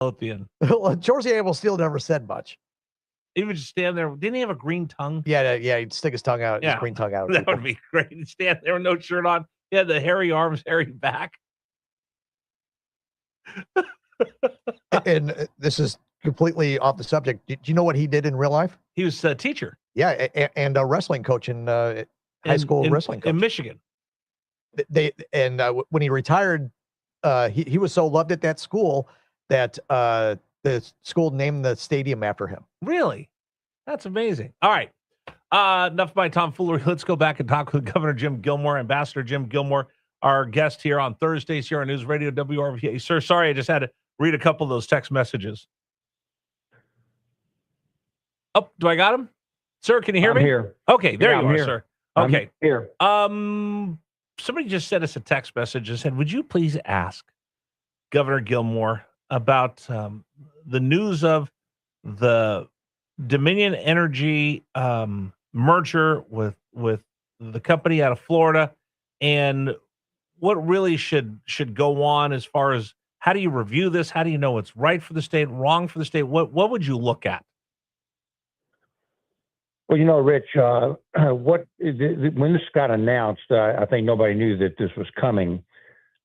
Midlothian. Well, George Abel still never said much. He would just stand there. Didn't he have a green tongue? Yeah, he'd stick his tongue out, his green tongue out. That would be great. He'd stand there with no shirt on. He had the hairy arms, hairy back. And this is completely off the subject. Do you know what he did in real life? He was a teacher. Yeah, and a wrestling coach in high school wrestling coach in Michigan. When he retired, he was so loved at that school that the school named the stadium after him. Really? That's amazing. All right. Enough of my tomfoolery. Let's go back and talk with Governor Jim Gilmore, Ambassador Jim Gilmore, our guest here on Thursdays here on News Radio WRVA. Sir, sorry, I just had to read a couple of those text messages. Oh, do I got him? Sir, can you hear me? Here. Okay, there you are, sir. Okay. I'm here. Somebody just sent us a text message and said, would you please ask Governor Gilmore about the news of the Dominion Energy merger with the company out of Florida, and what really should go on as far as how do you review this? How do you know it's right for the state, wrong for the state? What would you look at? Well, Rich, when this got announced, I think nobody knew that this was coming.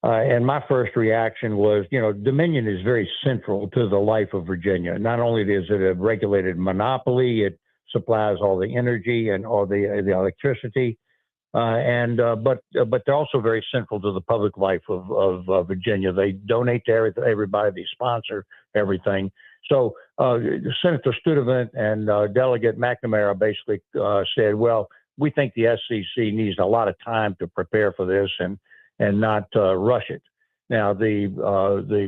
And my first reaction was, Dominion is very central to the life of Virginia. Not only is it a regulated monopoly, it supplies all the energy and all the electricity, but they're also very central to the public life of Virginia. They donate to everybody, they sponsor everything. So Senator Studevant and Delegate McNamara basically said, well, we think the SEC needs a lot of time to prepare for this and not rush it. Now, the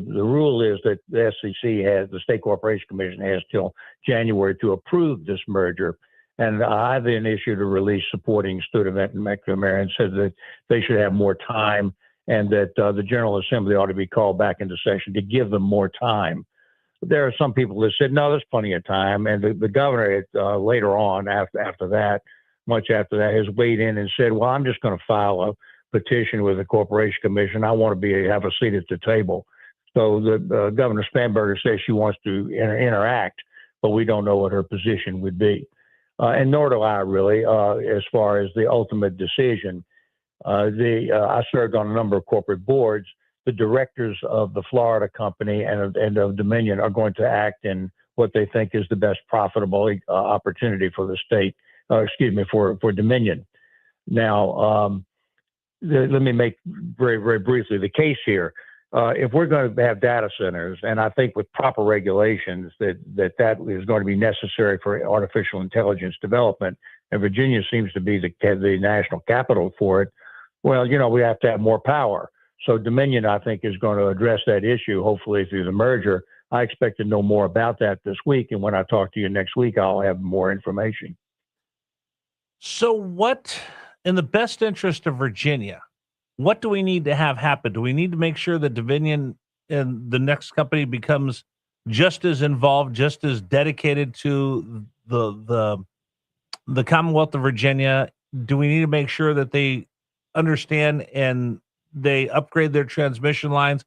rule is that the SEC the State Corporation Commission has till January to approve this merger. And I then issued a release supporting Studevant and McNamara and said that they should have more time and that the General Assembly ought to be called back into session to give them more time. There are some people that said, no, there's plenty of time. And the governor later on, after that, much after that, has weighed in and said, well, I'm just going to file a petition with the Corporation Commission. I want to have a seat at the table. So the Governor Spanberger says she wants to interact, but we don't know what her position would be. And nor do I really, as far as the ultimate decision. I served on a number of corporate boards. The directors of the Florida company and of Dominion are going to act in what they think is the best profitable opportunity for the state, for Dominion. Now, let me make very, very briefly the case here. If we're going to have data centers, and I think with proper regulations that is going to be necessary for artificial intelligence development, and Virginia seems to be the national capital for it, well, we have to have more power. So Dominion, I think, is going to address that issue, hopefully through the merger. I expect to know more about that this week. And when I talk to you next week, I'll have more information. So what, in the best interest of Virginia, what do we need to have happen? Do we need to make sure that Dominion and the next company becomes just as involved, just as dedicated to the Commonwealth of Virginia? Do we need to make sure that they understand and they upgrade their transmission lines?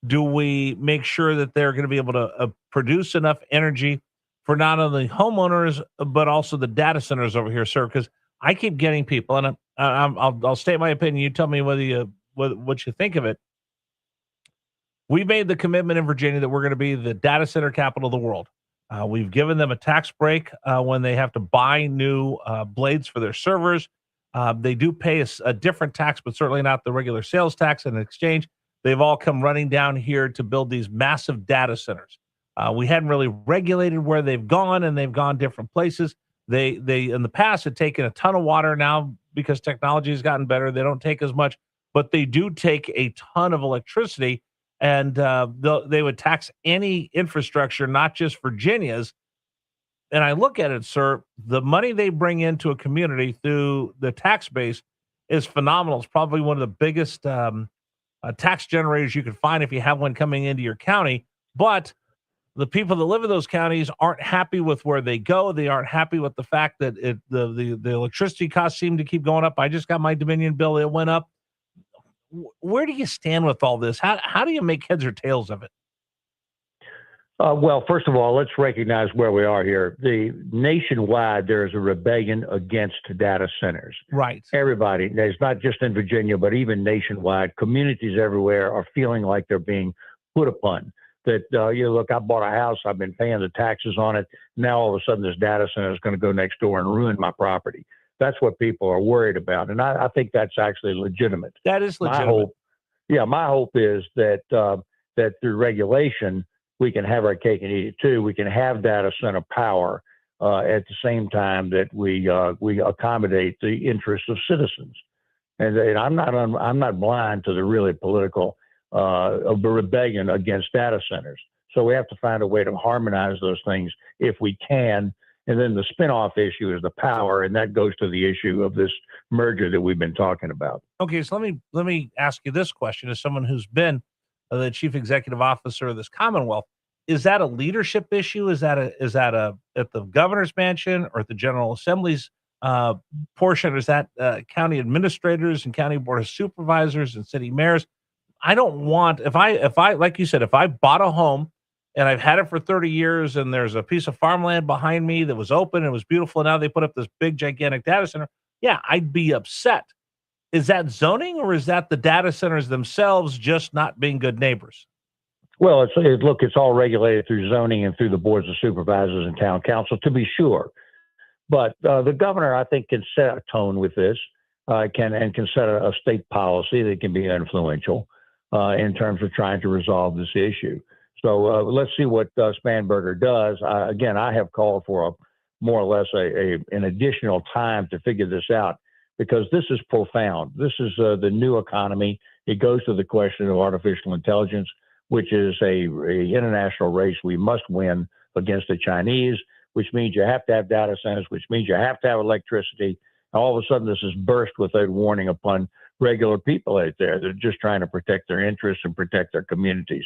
Do we make sure that they're going to be able to produce enough energy for not only homeowners, but also the data centers over here, sir? Because I keep getting people, and I'll state my opinion. You tell me what you think of it. We made the commitment in Virginia that we're going to be the data center capital of the world. We've given them a tax break when they have to buy new blades for their servers. They do pay a different tax, but certainly not the regular sales tax and exchange. They've all come running down here to build these massive data centers. We hadn't really regulated where they've gone, and they've gone different places. They in the past had taken a ton of water. Now, because technology has gotten better, they don't take as much, but they do take a ton of electricity, and they would tax any infrastructure, not just Virginia's. And I look at it, sir, the money they bring into a community through the tax base is phenomenal. It's probably one of the biggest tax generators you can find if you have one coming into your county. But the people that live in those counties aren't happy with where they go. They aren't happy with the fact that the electricity costs seem to keep going up. I just got my Dominion bill. It went up. Where do you stand with all this? How do you make heads or tails of it? Well, first of all, let's recognize where we are here. Nationwide, there's a rebellion against data centers. Right. Everybody, it's not just in Virginia, but even nationwide, communities everywhere are feeling like they're being put upon. That, look, I bought a house, I've been paying the taxes on it. Now, all of a sudden, this data center is going to go next door and ruin my property. That's what people are worried about. And I think that's actually legitimate. That is legitimate. My hope is that that through regulation, we can have our cake and eat it too. We can have data center power at the same time that we accommodate the interests of citizens. And I'm not blind to the really political of the rebellion against data centers. So we have to find a way to harmonize those things if we can. And then the spinoff issue is the power, and that goes to the issue of this merger that we've been talking about. Okay, so let me ask you this question: as someone who's been the chief executive officer of this Commonwealth, is that a leadership issue? Is that at the governor's mansion or at the General Assembly's portion? Or is that county administrators and county board of supervisors and city mayors? I don't want, if I like you said, if I bought a home and I've had it for 30 years and there's a piece of farmland behind me that was open and it was beautiful, and now they put up this big gigantic data center, yeah, I'd be upset. Is that zoning, or is that the data centers themselves just not being good neighbors? Well, it's all regulated through zoning and through the boards of supervisors and town council, to be sure. But the governor, I think, can set a tone with this, can set a state policy that can be influential in terms of trying to resolve this issue. So let's see what Spanberger does. Again, I have called for more or less an additional time to figure this out, because this is profound. This is the new economy. It goes to the question of artificial intelligence, which is a international race we must win against the Chinese, which means you have to have data centers, which means you have to have electricity. And all of a sudden, this is burst without warning upon regular people out there. They're just trying to protect their interests and protect their communities.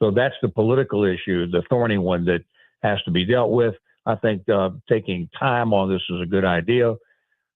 So that's the political issue, the thorny one that has to be dealt with. I think taking time on this is a good idea.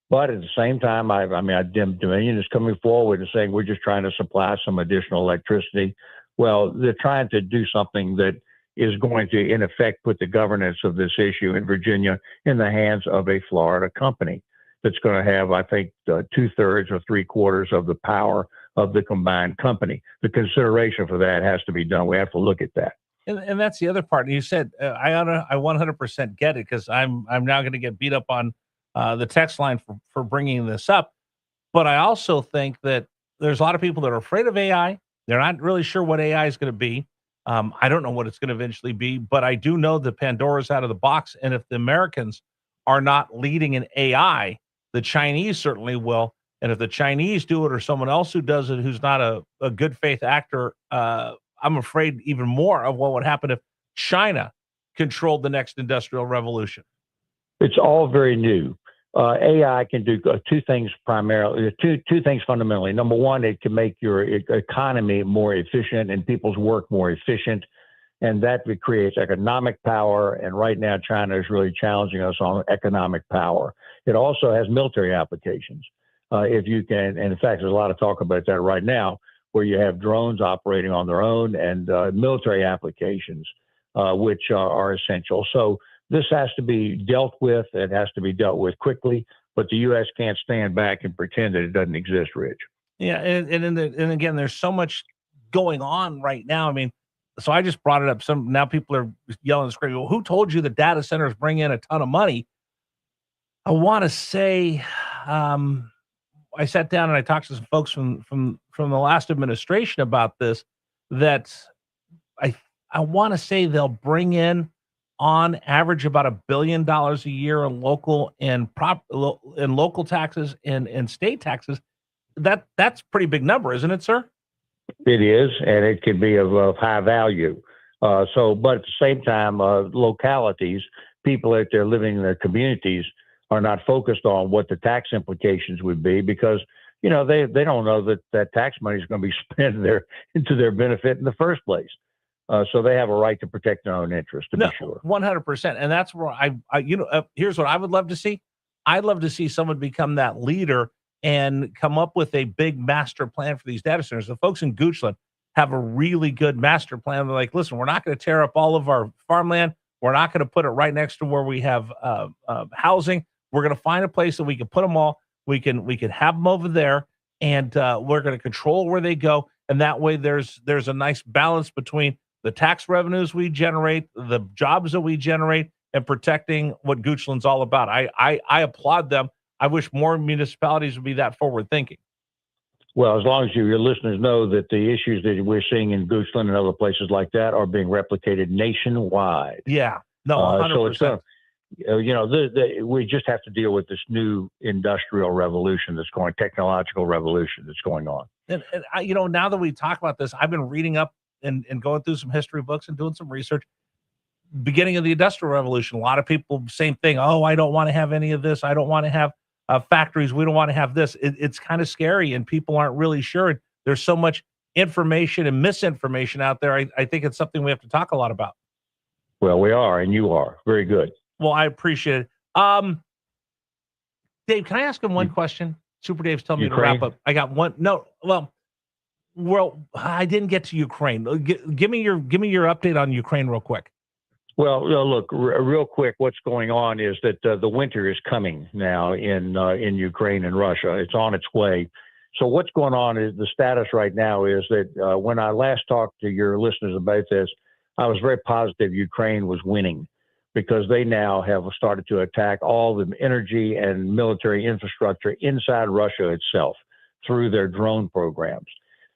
But at the same time, Dominion is coming forward and saying we're just trying to supply some additional electricity. Well, they're trying to do something that is going to, in effect, put the governance of this issue in Virginia in the hands of a Florida company that's going to have, I think, 2/3 or 3/4 of the power of the combined company. The consideration for that has to be done. We have to look at that. And that's the other part. You said I 100% get it, because I'm now going to get beat up on the text line for bringing this up. But I also think that there's a lot of people that are afraid of AI. They're not really sure what AI is going to be. I don't know what it's going to eventually be, but I do know that Pandora's out of the box. And if the Americans are not leading in AI, the Chinese certainly will. And if the Chinese do it, or someone else who does it, who's not a good faith actor, I'm afraid even more of what would happen if China controlled the next industrial revolution. It's all very new. AI can do two things primarily, two things fundamentally. Number one, it can make your economy more efficient and people's work more efficient. And that creates economic power. And right now, China is really challenging us on economic power. It also has military applications. If you can, and in fact, there's a lot of talk about that right now, where you have drones operating on their own, and military applications, which are essential. So this has to be dealt with. It has to be dealt with quickly, but the U.S. can't stand back and pretend that it doesn't exist, Rich. Yeah, and again, there's so much going on right now. I mean, so I just brought it up. Now people are yelling and screaming, well, who told you that data centers bring in a ton of money? I want to say, I sat down and I talked to some folks from the last administration about this, that I want to say they'll bring in, on average, about $1 billion a year in local and local taxes and state taxes. That's a pretty big number, isn't it, sir? It is, and it can be of high value. But at the same time, localities, people out there living in their communities, are not focused on what the tax implications would be, because they don't know that tax money is going to be spent into their benefit in the first place. So they have a right to protect their own interests, to be sure. 100%. And that's where here's what I would love to see. I'd love to see someone become that leader and come up with a big master plan for these data centers. The folks in Goochland, have a really good master plan. They're like, listen, we're not going to tear up all of our farmland. We're not going to put it right next to where we have housing. We're going to find a place that we can put them all. We can have them over there, and we're going to control where they go. And that way, there's a nice balance between the tax revenues we generate, the jobs that we generate, and protecting what Goochland's all about. I applaud them. I wish more municipalities would be that forward thinking. Well, as long as your listeners know that the issues that we're seeing in Goochland and other places like that are being replicated nationwide. Yeah, no, 100%. So it's we just have to deal with this new industrial revolution that's going, technological revolution that's going on. And I, now that we talk about this, I've been reading up and going through some history books and doing some research. Beginning of the Industrial Revolution, a lot of people, same thing. Oh, I don't want to have any of this. I don't want to have factories. We don't want to have this. It's kind of scary, and people aren't really sure. There's so much information and misinformation out there. I think it's something we have to talk a lot about. Well, we are, and you are. Very good. Well, I appreciate it. Dave, can I ask him one question? Super Dave's telling me to wrap up. I got one. No, well, I didn't get to Ukraine. Give me your update on Ukraine real quick. Well, look, real quick, what's going on is that the winter is coming now in Ukraine and Russia. It's on its way. So what's going on is the status right now is that when I last talked to your listeners about this, I was very positive Ukraine was winning because they now have started to attack all the energy and military infrastructure inside Russia itself through their drone programs.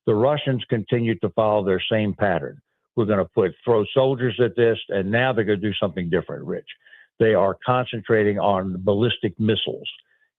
The Russians continue to follow their same pattern. We're going to throw soldiers at this, and now they're going to do something different, Rich. They are concentrating on ballistic missiles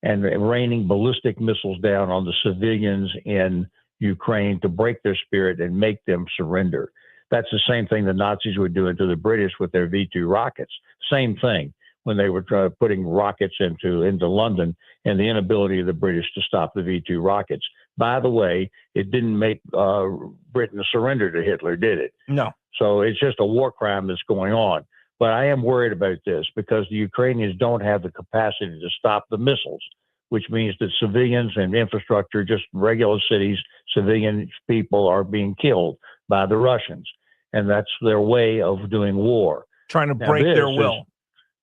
and raining ballistic missiles down on the civilians in Ukraine to break their spirit and make them surrender. That's the same thing the Nazis were doing to the British with their V-2 rockets. Same thing when they were putting rockets into London and the inability of the British to stop the V-2 rockets. By the way, it didn't make Britain surrender to Hitler, did it? No. So it's just a war crime that's going on. But I am worried about this because the Ukrainians don't have the capacity to stop the missiles, which means that civilians and infrastructure, just regular cities, civilian people are being killed by the Russians. And that's their way of doing war. Trying to break their will.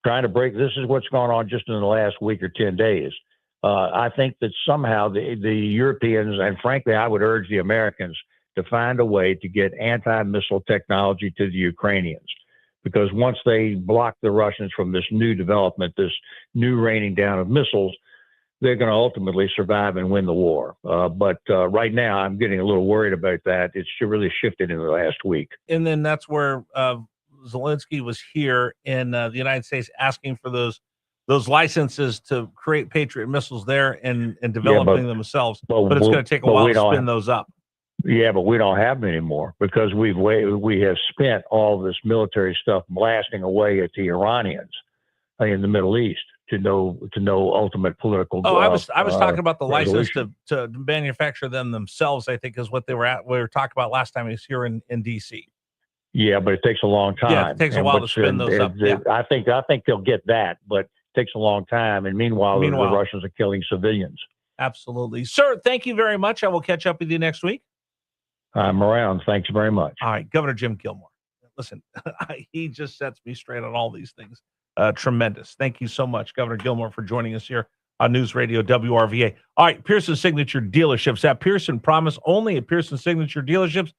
This is what's gone on just in the last week or 10 days. I think that somehow the Europeans, and frankly, I would urge the Americans to find a way to get anti-missile technology to the Ukrainians. Because once they block the Russians from this new development, this new raining down of missiles, they're going to ultimately survive and win the war. But right now, I'm getting a little worried about that. It's really shifted in the last week. And then that's where Zelensky was here in the United States asking for those licenses to create Patriot missiles there and developing them themselves. But it's going to take a while to spin those up. Yeah, but we don't have them anymore because we have spent all this military stuff blasting away at the Iranians in the Middle East to no ultimate political. I was talking about the license to manufacture them themselves. I think is what we were talking about last time he was here in D.C. Yeah, but it takes a long time. Yeah, it takes a while to spin those up. Yeah. I think they'll get that, but it takes a long time. And meanwhile, the Russians are killing civilians. Absolutely, sir. Thank you very much. I will catch up with you next week. I'm around. Thanks very much. All right, Governor Jim Gilmore. Listen, he just sets me straight on all these things. Tremendous. Thank you so much, Governor Gilmore, for joining us here on News Radio WRVA. All right, Pearson Signature Dealerships. At Pearson Promise, only at Pearson Signature Dealerships.